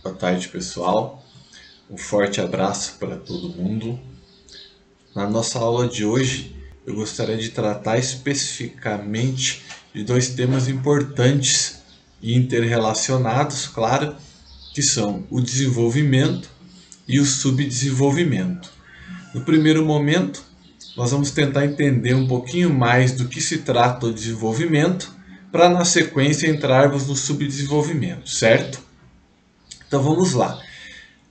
Boa tarde, pessoal. Um forte abraço para todo mundo. Na nossa aula de hoje, eu gostaria de tratar especificamente de dois temas importantes e interrelacionados, claro, que são o desenvolvimento e o subdesenvolvimento. No primeiro momento, nós vamos tentar entender um pouquinho mais do que se trata o desenvolvimento, para na sequência entrarmos no subdesenvolvimento, certo? Então vamos lá.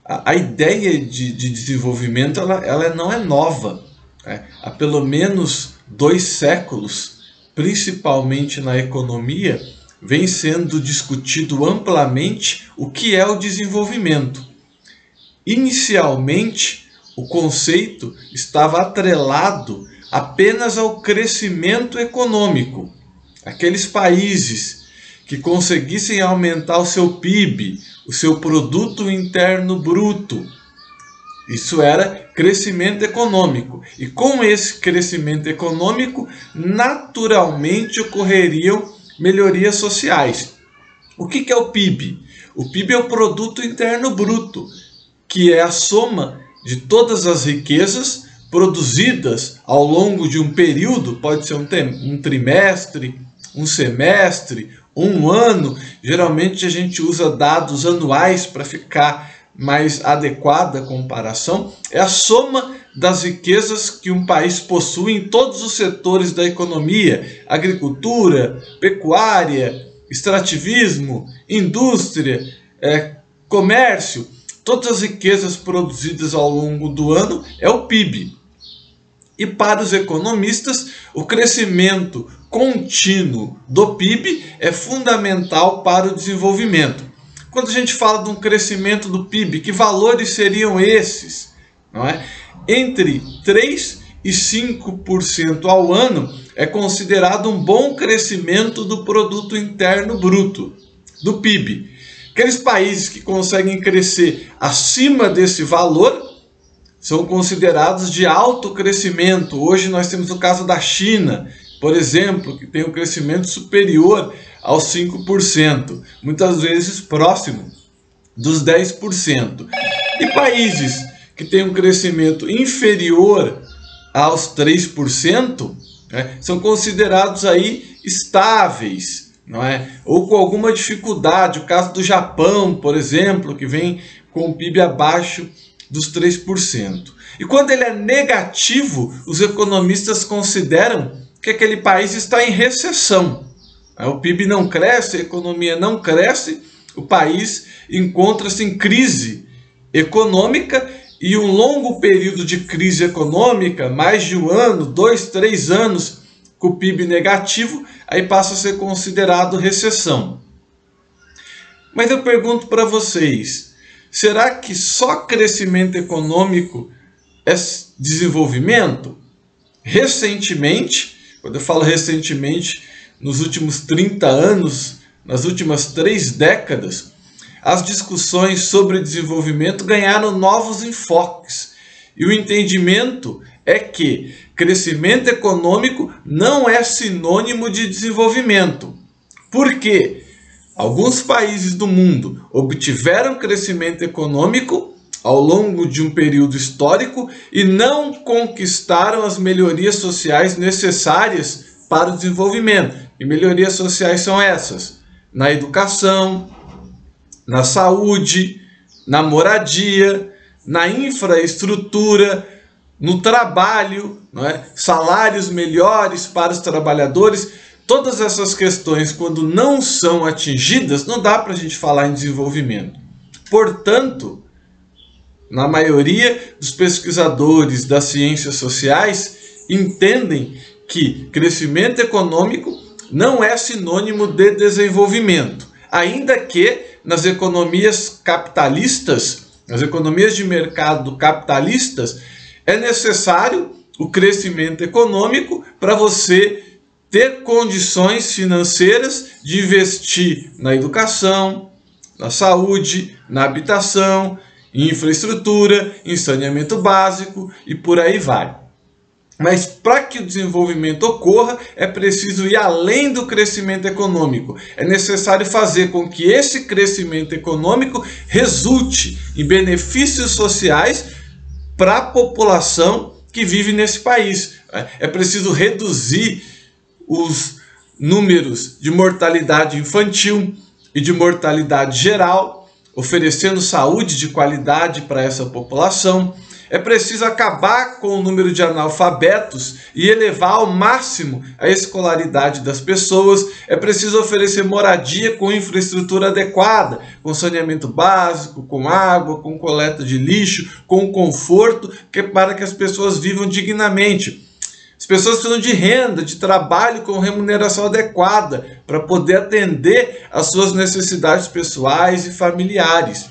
A ideia de desenvolvimento ela não é nova. Né? Há pelo menos 2 séculos, principalmente na economia, vem sendo discutido amplamente o que é o desenvolvimento. Inicialmente, o conceito estava atrelado apenas ao crescimento econômico. Aqueles países que conseguissem aumentar o seu PIB, o seu produto interno bruto. Isso era crescimento econômico. E com esse crescimento econômico, naturalmente ocorreriam melhorias sociais. O que é o PIB? O PIB é o produto interno bruto, que é a soma de todas as riquezas produzidas ao longo de um período, pode ser um trimestre, um semestre, um ano. Geralmente a gente usa dados anuais para ficar mais adequada a comparação. É a soma das riquezas que um país possui em todos os setores da economia: agricultura, pecuária, extrativismo, indústria, comércio. Todas as riquezas produzidas ao longo do ano é o PIB. E para os economistas, o crescimento contínuo do PIB é fundamental para o desenvolvimento. Quando a gente fala de um crescimento do PIB, que valores seriam esses? Não é? Entre 3% e 5% ao ano é considerado um bom crescimento do produto interno bruto, do PIB. Aqueles países que conseguem crescer acima desse valor são considerados de alto crescimento. Hoje nós temos o caso da China, por exemplo, que tem um crescimento superior aos 5%, muitas vezes próximo dos 10%. E países que têm um crescimento inferior aos 3%, são considerados aí estáveis, não é? Ou com alguma dificuldade. O caso do Japão, por exemplo, que vem com o PIB abaixo dos 3%. E quando ele é negativo, os economistas consideram que aquele país está em recessão. O PIB não cresce, a economia não cresce, o país encontra-se em crise econômica, e um longo período de crise econômica, mais de um ano, 2, 3 anos, com o PIB negativo, aí passa a ser considerado recessão. Mas eu pergunto para vocês, será que só crescimento econômico é desenvolvimento? Recentemente, quando eu falo recentemente, nos últimos 30 anos, nas últimas 3 décadas, as discussões sobre desenvolvimento ganharam novos enfoques. E o entendimento é que crescimento econômico não é sinônimo de desenvolvimento. Por quê? Alguns países do mundo obtiveram crescimento econômico ao longo de um período histórico e não conquistaram as melhorias sociais necessárias para o desenvolvimento. E melhorias sociais são essas: na educação, na saúde, na moradia, na infraestrutura, no trabalho, não é? Salários melhores para os trabalhadores. Todas essas questões, quando não são atingidas, não dá para a gente falar em desenvolvimento. Portanto, na maioria dos pesquisadores das ciências sociais entendem que crescimento econômico não é sinônimo de desenvolvimento, ainda que nas economias capitalistas, nas economias de mercado capitalistas, é necessário o crescimento econômico para você ter condições financeiras de investir na educação, na saúde, na habitação, em infraestrutura, em saneamento básico e por aí vai. Mas para que o desenvolvimento ocorra, é preciso ir além do crescimento econômico. É necessário fazer com que esse crescimento econômico resulte em benefícios sociais para a população que vive nesse país. É preciso reduzir os números de mortalidade infantil e de mortalidade geral, oferecendo saúde de qualidade para essa população. É preciso acabar com o número de analfabetos e elevar ao máximo a escolaridade das pessoas. É preciso oferecer moradia com infraestrutura adequada, com saneamento básico, com água, com coleta de lixo, com conforto, para que as pessoas vivam dignamente. As pessoas precisam de renda, de trabalho com remuneração adequada para poder atender às suas necessidades pessoais e familiares.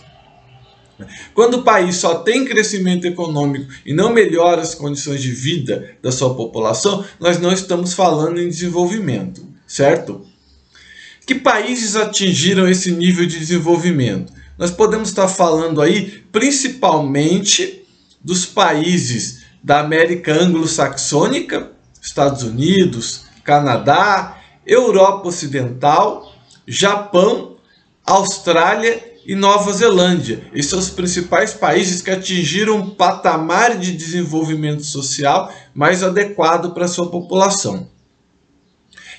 Quando o país só tem crescimento econômico e não melhora as condições de vida da sua população, nós não estamos falando em desenvolvimento, certo? Que países atingiram esse nível de desenvolvimento? Nós podemos estar falando aí principalmente dos países da América anglo-saxônica, Estados Unidos, Canadá, Europa Ocidental, Japão, Austrália e Nova Zelândia. Esses são os principais países que atingiram um patamar de desenvolvimento social mais adequado para a sua população.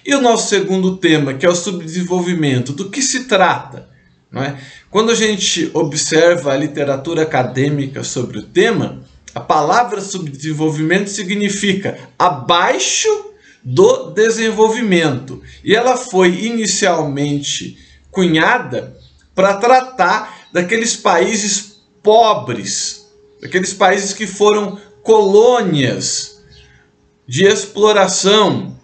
E o nosso segundo tema, que é o subdesenvolvimento, do que se trata? Não é? Quando a gente observa a literatura acadêmica sobre o tema, a palavra subdesenvolvimento significa abaixo do desenvolvimento. E ela foi inicialmente cunhada para tratar daqueles países pobres, daqueles países que foram colônias de exploração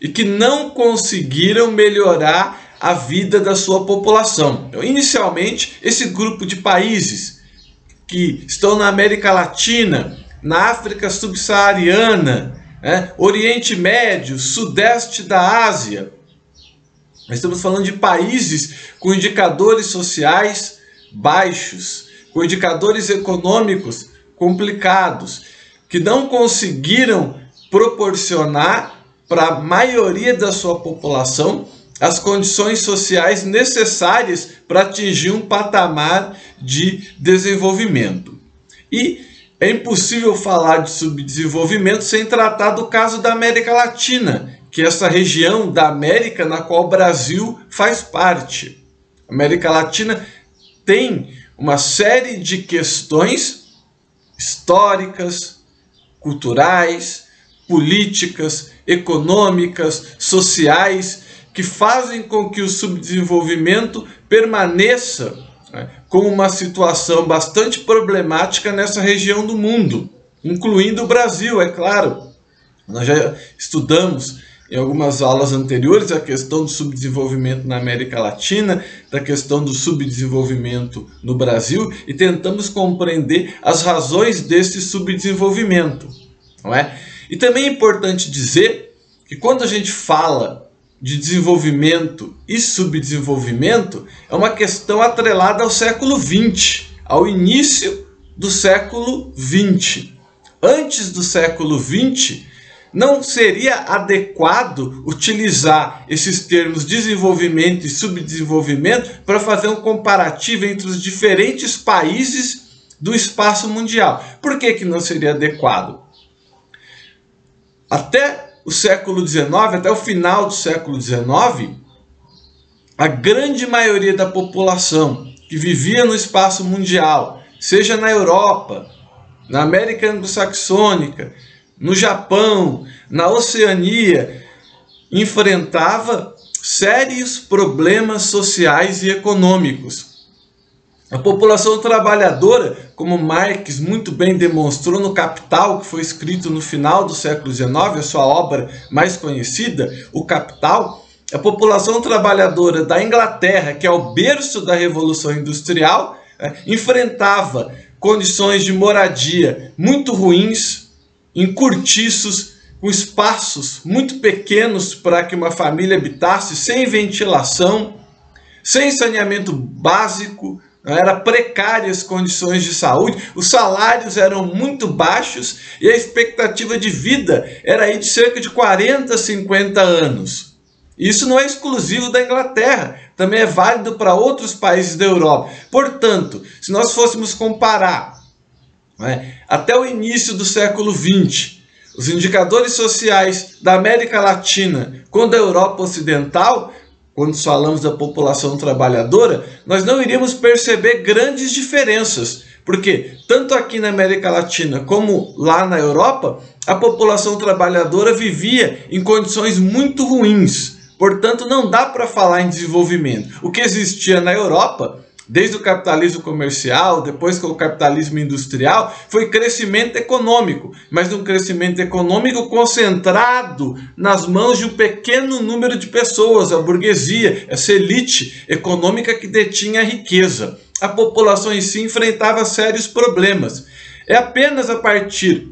e que não conseguiram melhorar a vida da sua população. Então, inicialmente, esse grupo de países que estão na América Latina, na África subsaariana, Oriente Médio, Sudeste da Ásia. Nós estamos falando de países com indicadores sociais baixos, com indicadores econômicos complicados, que não conseguiram proporcionar para a maioria da sua população as condições sociais necessárias para atingir um patamar de desenvolvimento. E é impossível falar de subdesenvolvimento sem tratar do caso da América Latina, que é essa região da América na qual o Brasil faz parte. A América Latina tem uma série de questões históricas, culturais, políticas, econômicas, sociais, que fazem com que o subdesenvolvimento permaneça como uma situação bastante problemática nessa região do mundo, incluindo o Brasil, é claro. Nós já estudamos em algumas aulas anteriores a questão do subdesenvolvimento na América Latina, da questão do subdesenvolvimento no Brasil, e tentamos compreender as razões desse subdesenvolvimento, não é? E também é importante dizer que quando a gente fala de desenvolvimento e subdesenvolvimento, é uma questão atrelada ao século XX, ao início do século XX. Antes do século XX, não seria adequado utilizar esses termos desenvolvimento e subdesenvolvimento para fazer um comparativo entre os diferentes países do espaço mundial. Por que não seria adequado? Até o século XIX, até o final do século XIX, a grande maioria da população que vivia no espaço mundial, seja na Europa, na América anglo-saxônica, no Japão, na Oceania, enfrentava sérios problemas sociais e econômicos. A população trabalhadora, como Marx muito bem demonstrou no Capital, que foi escrito no final do século XIX, a sua obra mais conhecida, O Capital, a população trabalhadora da Inglaterra, que é o berço da Revolução Industrial, enfrentava condições de moradia muito ruins, em cortiços, com espaços muito pequenos para que uma família habitasse, sem ventilação, sem saneamento básico, Eram precárias condições de saúde, os salários eram muito baixos e a expectativa de vida era aí de cerca de 40, 50 anos. Isso não é exclusivo da Inglaterra, também é válido para outros países da Europa. Portanto, se nós fôssemos comparar, até o início do século XX, os indicadores sociais da América Latina com da Europa Ocidental, quando falamos da população trabalhadora, nós não iríamos perceber grandes diferenças, porque tanto aqui na América Latina como lá na Europa, a população trabalhadora vivia em condições muito ruins. Portanto, não dá para falar em desenvolvimento. O que existia na Europa, desde o capitalismo comercial, depois com o capitalismo industrial, foi crescimento econômico, mas um crescimento econômico concentrado nas mãos de um pequeno número de pessoas, a burguesia, essa elite econômica que detinha a riqueza. A população em si enfrentava sérios problemas. É apenas a partir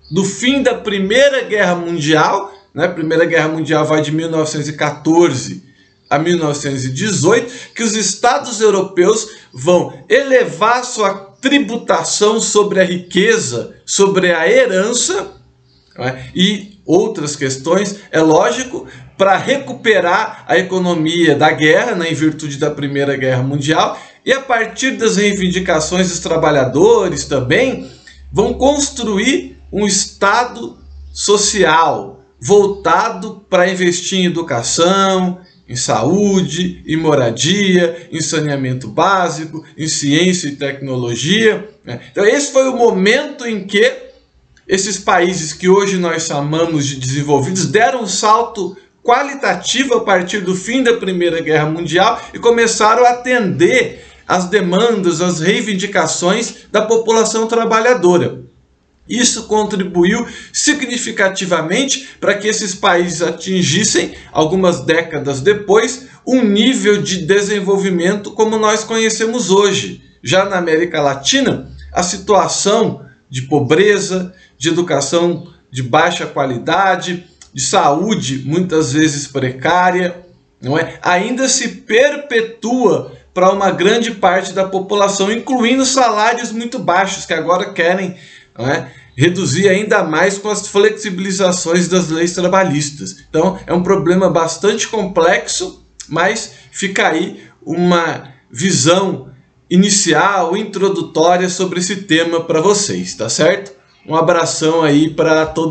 do fim da Primeira Guerra Mundial, a Primeira Guerra Mundial vai de 1914 a 1918, que os estados europeus vão elevar sua tributação sobre a riqueza, sobre a herança, e outras questões, é lógico, para recuperar a economia da guerra, em virtude da Primeira Guerra Mundial, e a partir das reivindicações dos trabalhadores também, vão construir um Estado social voltado para investir em educação, em saúde, em moradia, em saneamento básico, em ciência e tecnologia. Então esse foi o momento em que esses países que hoje nós chamamos de desenvolvidos deram um salto qualitativo a partir do fim da Primeira Guerra Mundial e começaram a atender às demandas, às reivindicações da população trabalhadora. Isso contribuiu significativamente para que esses países atingissem, algumas décadas depois, um nível de desenvolvimento como nós conhecemos hoje. Já na América Latina, a situação de pobreza, de educação de baixa qualidade, de saúde muitas vezes precária, ainda se perpetua para uma grande parte da população, incluindo salários muito baixos, que agora querem reduzir ainda mais com as flexibilizações das leis trabalhistas. Então é um problema bastante complexo, mas fica aí uma visão inicial, introdutória sobre esse tema para vocês, tá certo? Um abração aí para todo mundo.